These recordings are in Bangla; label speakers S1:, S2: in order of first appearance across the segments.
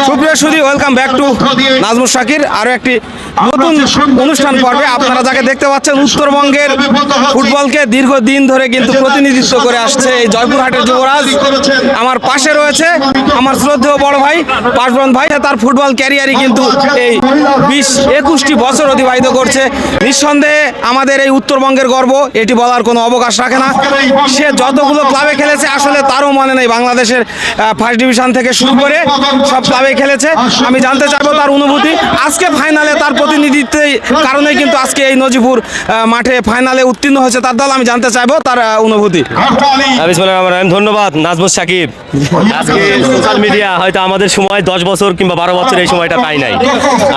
S1: সুপ্রিয় সুধী, welcome back to Nazmul Shakir. আরও একটি নতুন অনুষ্ঠান পর্বে আপনারা যাকে দেখতে পাচ্ছেন, উত্তরবঙ্গের ফুটবলকে দীর্ঘদিন ধরে কিন্তু প্রতিনিধিত্ব করে আসছে এই জয়পুরহাটের যুবরাজ। আমার পাশে রয়েছে আমার শ্রদ্ধেয় বড় ভাই পাশবন ভাই। তার ফুটবল ক্যারিয়ারই কিন্তু এই 20-21টি বছর অতিবাহিত করছে। নিঃসন্দেহে আমাদের এই উত্তরবঙ্গের গর্ব, এটি বলার কোনো অবকাশ রাখে না। সে যতগুলো ক্লাবে খেলেছে আসলে তারও মনে নেই, বাংলাদেশের ফার্স্ট ডিভিশন থেকে শুরু করে সব ক্লাবে খেলেছে। আমি জানতে চাইবো তার অনুভূতি। আজকে ফাইনালে তার প্রতিনিধিত্বের কারণেই কিন্তু আজকে এই নজিপুর মাঠে ফাইনালে উত্তীর্ণ হয়েছে তার দল। আমি জানতে চাইবো তার অনুভূতি।
S2: ধন্যবাদ নাজমুল শাকিব। আজকে সোশ্যাল মিডিয়া হয়তো আমাদের সময় 10 বছর কিংবা 12 বছর এই সময়টা পাই নাই,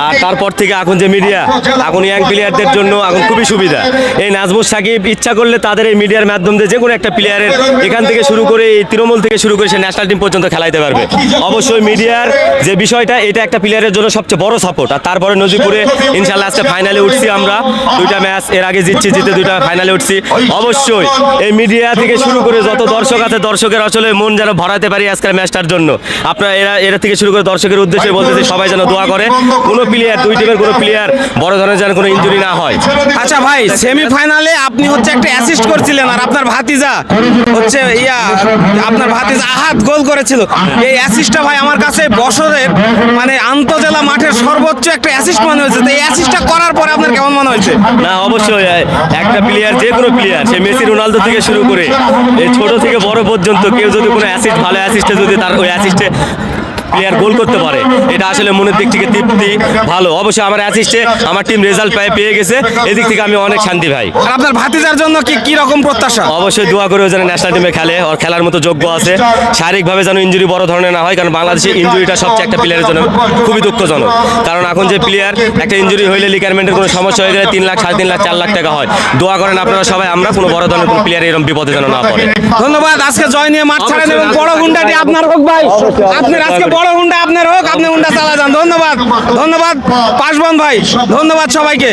S2: আর তারপর থেকে এখন যে মিডিয়া, এখন ইয়াং প্লেয়ারদের জন্য এখন খুবই সুবিধা। এই নাজমুল শাকিব ইচ্ছা করলে তাদের এই মিডিয়ার মাধ্যম দিয়ে যে কোনো একটা প্লেয়ারের এখান থেকে শুরু করে এই তৃণমূল থেকে শুরু করে সে ন্যাশনাল টিম পর্যন্ত খেলাইতে পারবে। অবশ্যই মিডিয়ার যে বিষয়টা, এটা একটা প্লেয়ারের জন্য সবচেয়ে বড় সাপোর্ট। আর তারপরে নজিপুরে ইনশাল্লাহ আজকে ফাইনালে উঠছি আমরা, 2টা ম্যাচ এর আগে জিতে 2টা ফাইনালে উঠছি। অবশ্যই এই মিডিয়া থেকে শুরু করে যত দর্শক আছে, দর্শকের আসলে মন যেন ভরাতে পারি আজকের ম্যাচটার জন্য। আপনারা এরা থেকে শুরু করে দর্শকের উদ্দেশ্যে বলতেছি, সবাই যেন দোয়া করে কোনো প্লেয়ার, দুই টিমের কোনো প্লেয়ার বড় ধরনের যেন কোনো ইনজুরি না হয়।
S1: আচ্ছা ভাই, সেমিফাইনালে আপনি হচ্ছে একটা অ্যাসিস্ট করছিলেন, আর আপনার ভাতিজা হচ্ছে আপনার ভাতিজা আহাত গোল করেছিল। এই অ্যাসিস্টটা ভাই আমার কাছে বছরের মানে আন্তজেলা মাঠের সর্বোচ্চ একটা অ্যাসিস্ট মনে হয়েছে। তো এই অ্যাসিস্টটা করার পরে আপনার কেমন মনে হয়েছে?
S2: না, অবশ্যই একটা প্লেয়ার, যে কোনো প্লেয়ার, সে মেসি রোনালদো থেকে শুরু করে এই ছোট থেকে বড় পর্যন্ত কেউ যদি কোনো অ্যাসিস্ট, ভালো অ্যাসিস্টে যদি তার ওই অ্যাসিস্টে প্লেয়ার গোল করতে পারে, এটা আসলে মনের দিক থেকে তৃপ্তি ভালো। অবশ্যই আমার অ্যাসিস্টে আমার টিম রেজাল্ট পেয়ে গেছে, এদিক থেকে আমি অনেক শান্তি ভাই।
S1: আর আপনার ভাতিজার জন্য কি রকম প্রত্যাশা?
S2: অবশ্যই দোয়া করে যেন ন্যাশনাল টিমে খেলে, ওর খেলার মতো যোগ্য আছে। শারীরিকভাবে যেন ইনজুরি বড় ধরনের না হয়, কারণ বাংলাদেশে ইনজুরিটা সবচেয়ে একটা প্লেয়ারের জন্য খুবই দুঃখজনক। কারণ এখন যে প্লেয়ার, একটা ইনজুরি হইলে লিগারমেন্টের কোনো সমস্যা হয়ে গেলে 3 লাখ, 3.5 লাখ, 4 লাখ টাকা হয়। দোয়া করেন আপনারা সবাই, আমরা কোনো বড় ধরনের কোনো প্লেয়ার এরকম বিপদে যেন না পড়ে।
S1: ধন্যবাদ। আজকে জয় নিয়ে মাঠ ছাড়েন এবং বড় হুন্ডাটি আপনার হোক ভাই। আপনার আজকে বড় হুন্ডা আপনার হোক, আপনি হুন্ডা চালা যান। ধন্যবাদ পাশবন ভাই, ধন্যবাদ সবাইকে।